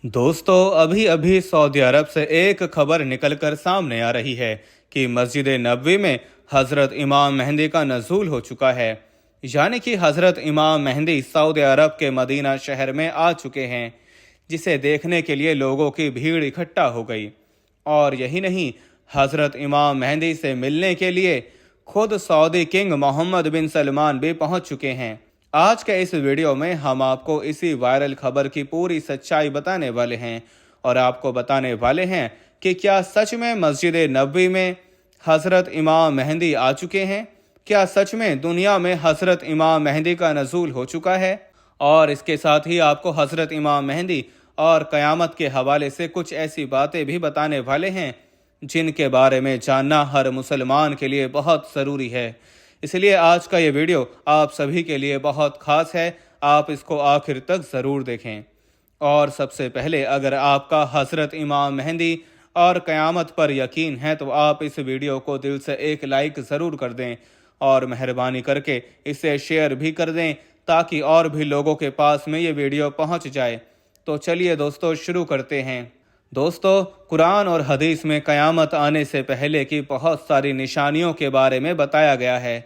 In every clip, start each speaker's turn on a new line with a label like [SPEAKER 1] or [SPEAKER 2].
[SPEAKER 1] दोस्तों, अभी अभी सऊदी अरब से एक खबर निकलकर सामने आ रही है कि मस्जिद नबवी में हज़रत इमाम मेहंदी का नज़ूल हो चुका है। यानी कि हज़रत इमाम मेहंदी सऊदी अरब के मदीना शहर में आ चुके हैं, जिसे देखने के लिए लोगों की भीड़ इकट्ठा हो गई। और यही नहीं, हज़रत इमाम मेहंदी से मिलने के लिए खुद सऊदी किंग मोहम्मद बिन सलमान भी पहुंच चुके हैं। आज के इस वीडियो में हम आपको इसी वायरल खबर की पूरी सच्चाई बताने वाले हैं और आपको बताने वाले हैं कि क्या सच में मस्जिद नबवी में हज़रत इमाम मेहंदी आ चुके हैं। क्या सच में दुनिया में हज़रत इमाम मेहंदी का नज़ूल हो चुका है। और इसके साथ ही आपको हज़रत इमाम मेहंदी और क़यामत के हवाले से कुछ ऐसी बातें भी बताने वाले हैं जिनके बारे में जानना हर मुसलमान के लिए बहुत ज़रूरी है। इसलिए आज का ये वीडियो आप सभी के लिए बहुत ख़ास है, आप इसको आखिर तक ज़रूर देखें। और सबसे पहले, अगर आपका हज़रत इमाम मेहंदी और क़यामत पर यकीन है तो आप इस वीडियो को दिल से एक लाइक ज़रूर कर दें और मेहरबानी करके इसे शेयर भी कर दें ताकि और भी लोगों के पास में ये वीडियो पहुंच जाए। तो चलिए दोस्तों, शुरू करते हैं। दोस्तों, कुरान और हदीस में क़यामत आने से पहले की बहुत सारी निशानियों के बारे में बताया गया है।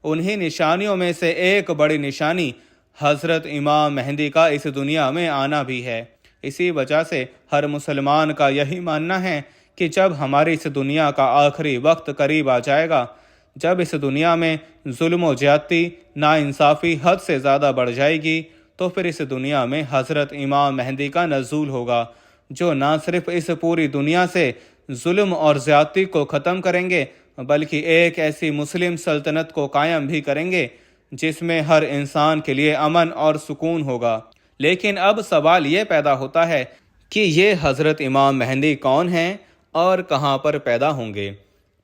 [SPEAKER 1] उन्हीं निशानियों में से एक बड़ी निशानी हज़रत इमाम मेहंदी का इस दुनिया में आना भी है। इसी वजह से हर मुसलमान का यही मानना है कि जब हमारी इस दुनिया का आखिरी वक्त करीब आ जाएगा, जब इस दुनिया में जुल्म व ज्यादती, नाइंसाफ़ी हद से ज़्यादा बढ़ जाएगी, तो फिर इस दुनिया में हज़रत इमाम मेहंदी का नज़ूल होगा, जो ना सिर्फ इस पूरी दुनिया से जुल्म और ज्यादती को ख़त्म करेंगे बल्कि एक ऐसी मुस्लिम सल्तनत को कायम भी करेंगे जिसमें हर इंसान के लिए अमन और सुकून होगा। लेकिन अब सवाल ये पैदा होता है कि ये हज़रत इमाम मेहंदी कौन हैं और कहाँ पर पैदा होंगे।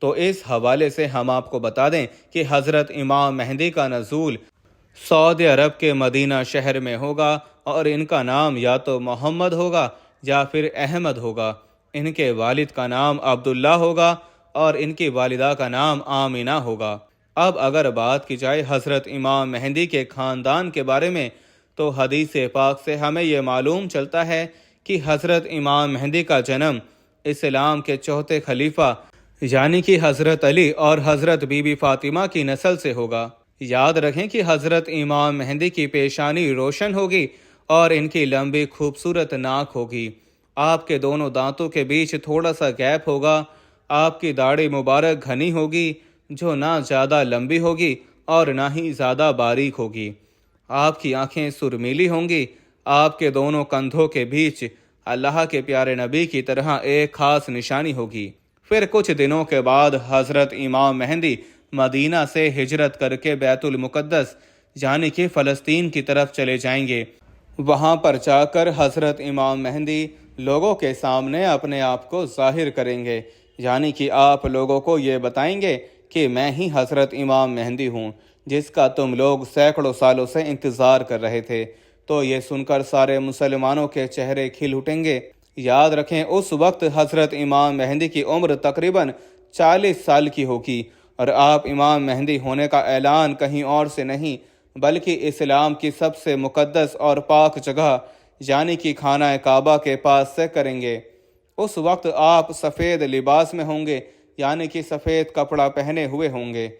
[SPEAKER 1] तो इस हवाले से हम आपको बता दें कि हज़रत इमाम मेहंदी का नज़ूल सऊदी अरब के मदीना शहर में होगा और इनका नाम या तो मोहम्मद होगा या फिर अहमद होगा। इनके वालिद का अब्दुल्ला अब्दुल्ला होगा और इनकी वालिदा का नाम आमिना होगा। अब अगर बात की जाए हज़रत इमाम मेहंदी के ख़ानदान के बारे में, तो हदीस पाक से हमें यह मालूम चलता है कि हज़रत इमाम मेहंदी का जन्म इस्लाम के चौथे खलीफा यानी कि हज़रत अली और हज़रत बीबी फ़ातिमा की नस्ल से होगा। याद रखें कि हज़रत इमाम मेहंदी की पेशानी रोशन होगी और इनकी लंबी खूबसूरत नाक होगी। आपके दोनों दांतों के बीच थोड़ा सा गैप होगा। आपकी दाढ़ी मुबारक घनी होगी, जो ना ज़्यादा लंबी होगी और ना ही ज़्यादा बारीक होगी। आपकी आंखें सुरमीली होंगी। आपके दोनों कंधों के बीच अल्लाह के प्यारे नबी की तरह एक ख़ास निशानी होगी। फिर कुछ दिनों के बाद हज़रत इमाम मेहंदी मदीना से हिजरत करके बैतुल मुक़द्दस यानी कि फ़लस्तीन की तरफ चले जाएंगे। वहाँ पर जाकर हज़रत इमाम मेहंदी लोगों के सामने अपने आप को ज़ाहिर करेंगे, यानी कि आप लोगों को ये बताएंगे कि मैं ही हज़रत इमाम मेहंदी हूँ, जिसका तुम लोग सैकड़ों सालों से इंतज़ार कर रहे थे। तो ये सुनकर सारे मुसलमानों के चेहरे खिल उठेंगे। याद रखें, उस वक्त हज़रत इमाम मेहंदी की उम्र तकरीबन 40 साल की होगी और आप इमाम मेहंदी होने का ऐलान कहीं और से नहीं बल्कि इस्लाम की सबसे मुक़द्दस और पाक जगह यानी कि खाना काबा के पास से करेंगे। उस वक्त आप सफ़ेद लिबास में होंगे, यानी कि सफ़ेद कपड़ा पहने हुए होंगे।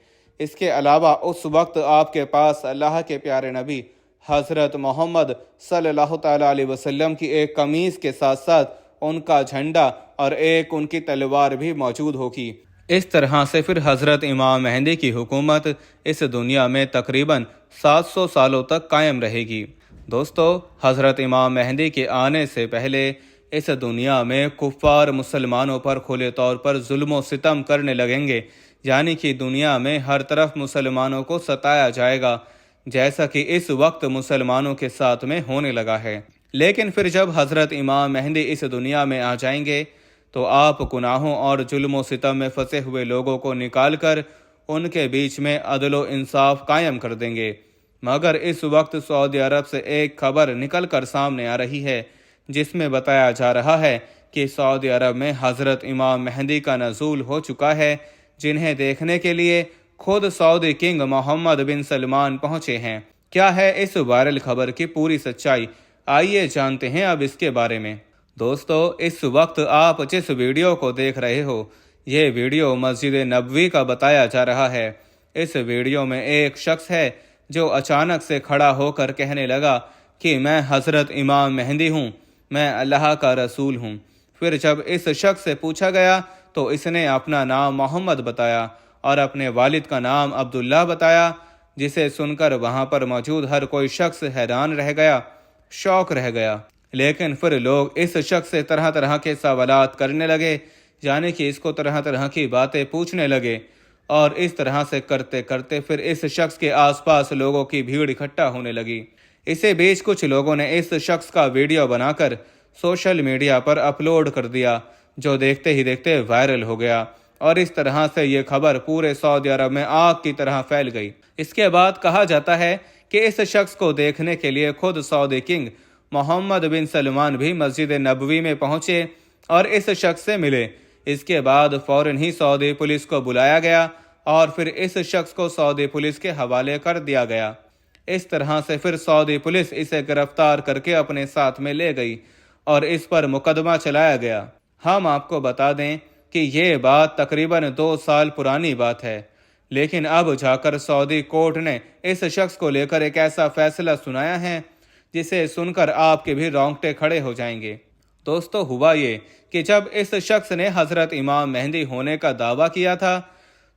[SPEAKER 1] इसके अलावा उस वक्त आपके पास अल्लाह के प्यारे नबी हज़रत मोहम्मद सल्लल्लाहु ताला अलैहि वसल्लम की एक कमीज़ के साथ साथ उनका झंडा और एक उनकी तलवार भी मौजूद होगी। इस तरह से फिर हज़रत इमाम मेहंदी की हुकूमत इस दुनिया में तकरीबन 700 सालों तक कायम रहेगी। दोस्तों, हज़रत इमाम मेहंदी के आने से पहले इस दुनिया में कुफ़ार मुसलमानों पर खुले तौर पर जुल्म सितम करने लगेंगे, यानी कि दुनिया में हर तरफ मुसलमानों को सताया जाएगा, जैसा कि इस वक्त मुसलमानों के साथ में होने लगा है। लेकिन फिर जब हज़रत इमाम मेहंदी इस दुनिया में आ जाएंगे तो आप गुनाहों और जुल्म सितम में फंसे हुए लोगों को निकाल कर उनके बीच में अदल व इंसाफ कायम कर देंगे। मगर इस वक्त सऊदी अरब से एक खबर निकल कर सामने आ रही है जिसमें बताया जा रहा है कि सऊदी अरब में हज़रत इमाम मेहंदी का नज़ूल हो चुका है, जिन्हें देखने के लिए खुद सऊदी किंग मोहम्मद बिन सलमान पहुंचे हैं। क्या है इस वायरल खबर की पूरी सच्चाई, आइए जानते हैं अब इसके बारे में। दोस्तों, इस वक्त आप जिस वीडियो को देख रहे हो, ये वीडियो मस्जिद नबवी का बताया जा रहा है। इस वीडियो में एक शख्स है जो अचानक से खड़ा होकर कहने लगा कि मैं हज़रत इमाम मेहंदी हूँ, मैं अल्लाह का रसूल हूँ। फिर जब इस शख्स से पूछा गया तो इसने अपना नाम मोहम्मद बताया और अपने वालिद का नाम अब्दुल्ला बताया, जिसे सुनकर वहां पर मौजूद हर कोई शख्स हैरान रह गया, शौक रह गया। लेकिन फिर लोग इस शख्स से तरह तरह के सवालात करने लगे, यानी कि इसको तरह तरह की बातें पूछने लगे। और इस तरह से करते करते फिर इस शख्स के आसपास लोगों की भीड़ इकट्ठा होने लगी। इसी बीच कुछ लोगों ने इस शख्स का वीडियो बनाकर सोशल मीडिया पर अपलोड कर दिया, जो देखते ही देखते वायरल हो गया। और इस तरह से ये खबर पूरे सऊदी अरब में आग की तरह फैल गई। इसके बाद कहा जाता है कि इस शख्स को देखने के लिए खुद सऊदी किंग मोहम्मद बिन सलमान भी मस्जिद नबवी में पहुंचे और इस शख्स से मिले। इसके बाद फौरन ही सऊदी पुलिस को बुलाया गया और फिर इस शख्स को सऊदी पुलिस के हवाले कर दिया गया। इस तरह से फिर सऊदी पुलिस इसे गिरफ्तार करके अपने साथ में ले गई और इस पर मुकदमा चलाया गया। हम आपको बता दें कि ये बात तकरीबन 2 साल पुरानी बात है, लेकिन अब जाकर सऊदी कोर्ट ने इस शख्स को लेकर एक ऐसा फैसला सुनाया है जिसे सुनकर आपके भी रोंगटे खड़े हो जाएंगे। दोस्तों, हुआ ये कि जब इस शख्स ने हज़रत इमाम मेहंदी होने का दावा किया था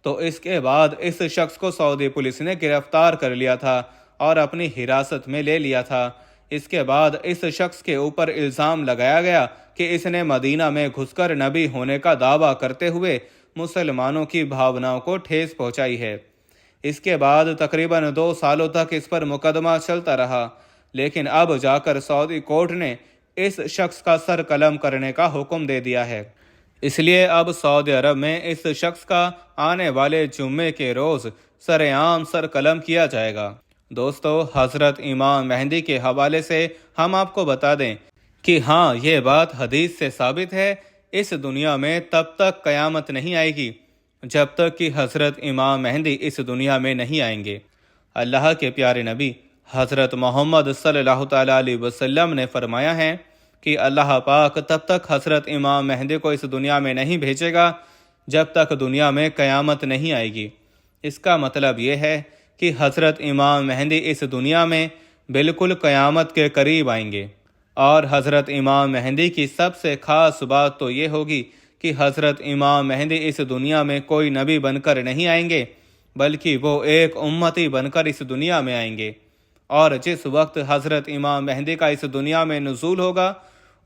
[SPEAKER 1] तो इसके बाद इस शख्स को सऊदी पुलिस ने गिरफ्तार कर लिया था और अपनी हिरासत में ले लिया था। इसके बाद इस शख्स के ऊपर इल्ज़ाम लगाया गया कि इसने मदीना में घुसकर नबी होने का दावा करते हुए मुसलमानों की भावनाओं को ठेस पहुंचाई है। इसके बाद तकरीबन 2 सालों तक इस पर मुकदमा चलता रहा, लेकिन अब जाकर सऊदी कोर्ट ने इस शख्स का सर कलम करने का हुक्म दे दिया है। इसलिए अब सऊदी अरब में इस शख्स का आने वाले जुम्मे के रोज़ सरेआम सर कलम किया जाएगा। दोस्तों, हज़रत इमाम मेहंदी के हवाले से हम आपको बता दें कि हाँ, ये बात हदीस से साबित है। इस दुनिया में तब तक क़यामत नहीं आएगी जब तक कि हज़रत इमाम मेहंदी इस दुनिया में नहीं आएंगे। अल्लाह के प्यारे नबी हज़रत मोहम्मद सल्लल्लाहु तआला अलैहि वसल्लम ने फरमाया है कि अल्लाह पाक तब तक हज़रत इमाम मेहंदी को इस दुनिया में नहीं भेजेगा जब तक दुनिया में क़यामत नहीं आएगी। इसका मतलब ये है कि हज़रत इमाम मेहंदी इस दुनिया में बिल्कुल क़यामत के करीब आएंगे। और हज़रत इमाम मेहंदी की सबसे ख़ास बात तो ये होगी कि हज़रत इमाम मेहंदी इस दुनिया में कोई नबी बनकर नहीं आएंगे, बल्कि वो एक उम्मती बनकर इस दुनिया में आएंगे। और जिस वक्त हज़रत इमाम मेहंदी का इस दुनिया में नुज़ूल होगा,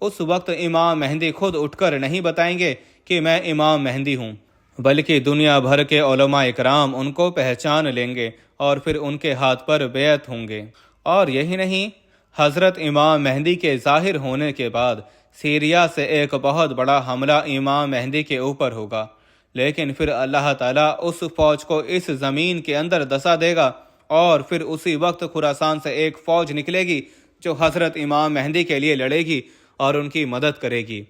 [SPEAKER 1] उस वक्त इमाम मेहंदी खुद उठकर नहीं बताएंगे कि मैं इमाम मेहंदी हूँ, बल्कि दुनिया भर के उलमा इकराम उनको पहचान लेंगे और फिर उनके हाथ पर बैत होंगे। और यही नहीं, हज़रत इमाम मेहंदी के ज़ाहिर होने के बाद सीरिया से एक बहुत बड़ा हमला इमाम मेहंदी के ऊपर होगा, लेकिन फिर अल्लाह ताला उस फौज को इस ज़मीन के अंदर दसा देगा और फिर उसी वक्त खुरासान से एक फ़ौज निकलेगी जो हज़रत इमाम मेहंदी के लिए लड़ेगी और उनकी मदद करेगी।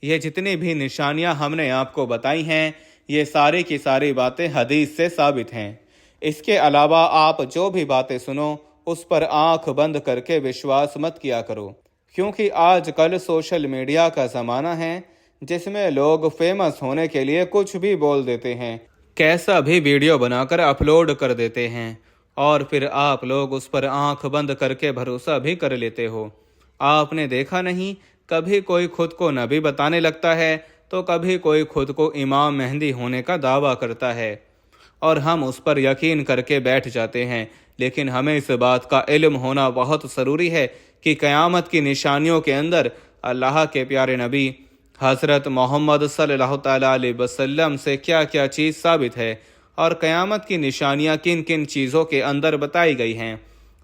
[SPEAKER 1] ये जितनी भी निशानियां हमने आपको बताई हैं, ये सारी की सारी बातें हदीस से साबित हैं। इसके अलावा आप जो भी बातें सुनो उस पर आंख बंद करके विश्वास मत किया करो, क्योंकि आजकल सोशल मीडिया का ज़माना है जिसमें लोग फेमस होने के लिए कुछ भी बोल देते हैं, कैसा भी वीडियो बनाकर अपलोड कर देते हैं और फिर आप लोग उस पर आंख बंद करके भरोसा भी कर लेते हो। आपने देखा नहीं, कभी कोई खुद को नबी बताने लगता है तो कभी कोई खुद को इमाम मेहंदी होने का दावा करता है और हम उस पर यकीन करके बैठ जाते हैं। लेकिन हमें इस बात का इल्म होना बहुत ज़रूरी है कि क़यामत की निशानियों के अंदर अल्लाह के प्यारे नबी हज़रत मोहम्मद सल्लल्लाहु तआला अलैहि वसल्लम से क्या क्या चीज़ साबित है और क़यामत की निशानियाँ किन किन चीज़ों के अंदर बताई गई हैं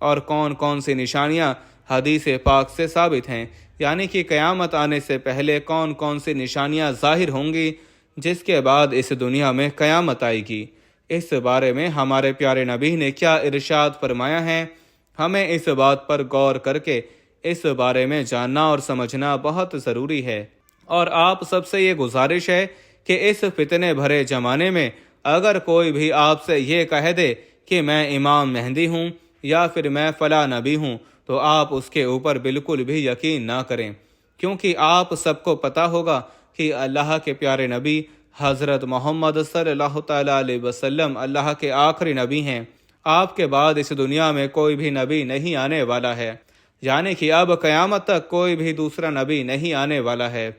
[SPEAKER 1] और कौन कौन सी निशानियाँ हदीस पाक से साबित हैं, यानी कि क़यामत आने से पहले कौन कौन सी निशानियाँ ज़ाहिर होंगी जिसके बाद इस दुनिया में क़यामत आएगी। इस बारे में हमारे प्यारे नबी ने क्या इरशाद फरमाया है, हमें इस बात पर गौर करके इस बारे में जानना और समझना बहुत ज़रूरी है। और आप सबसे ये गुजारिश है कि इस फितने भरे ज़माने में अगर कोई भी आपसे ये कह दे कि मैं इमाम मेहंदी हूँ या फिर मैं फ़ला नबी हूँ, तो आप उसके ऊपर बिल्कुल भी यकीन ना करें, کیونکہ آپ سب کو پتہ ہوگا کہ اللہ کے پیارے نبی حضرت محمد صلی اللہ تعالیٰ علیہ وسلم اللہ کے آخری نبی ہیں۔ آپ کے بعد اس دنیا میں کوئی بھی نبی نہیں آنے والا ہے، یعنی کہ اب قیامت تک کوئی بھی دوسرا نبی نہیں آنے والا ہے،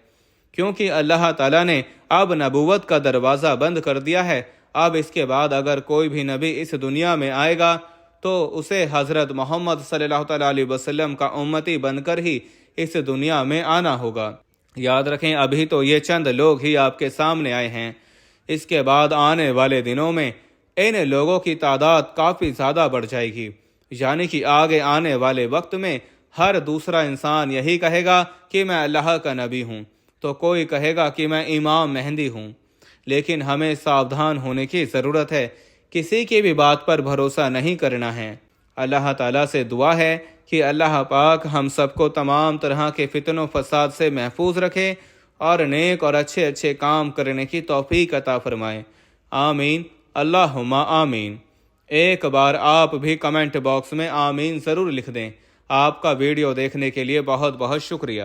[SPEAKER 1] کیونکہ اللہ تعالیٰ نے اب نبوت کا دروازہ بند کر دیا ہے۔ اب اس کے بعد اگر کوئی بھی نبی اس دنیا میں آئے گا تو اسے حضرت محمد صلی اللہ تعالیٰ علیہ وسلم کا امتی بن کر ہی اس دنیا میں آنا ہوگا۔ یاد رکھیں، ابھی تو یہ چند لوگ ہی آپ کے سامنے آئے ہیں، اس کے بعد آنے والے دنوں میں ان لوگوں کی تعداد کافی زیادہ بڑھ جائے گی، یعنی کہ آگے آنے والے وقت میں ہر دوسرا انسان یہی کہے گا کہ میں اللہ کا نبی ہوں، تو کوئی کہے گا کہ میں امام مہدی ہوں۔ لیکن ہمیں ساودھان ہونے کی ضرورت ہے، کسی کی بھی بات پر بھروسہ نہیں کرنا ہے۔ اللہ تعالیٰ سے دعا ہے کہ اللہ پاک ہم سب کو تمام طرح کے فتن و فساد سے محفوظ رکھے اور نیک اور اچھے کام کرنے کی توفیق عطا فرمائے۔ آمین، اللہم آمین۔ ایک بار آپ بھی کمنٹ باکس میں آمین ضرور لکھ دیں۔ آپ کا ویڈیو دیکھنے کے لیے بہت بہت شکریہ۔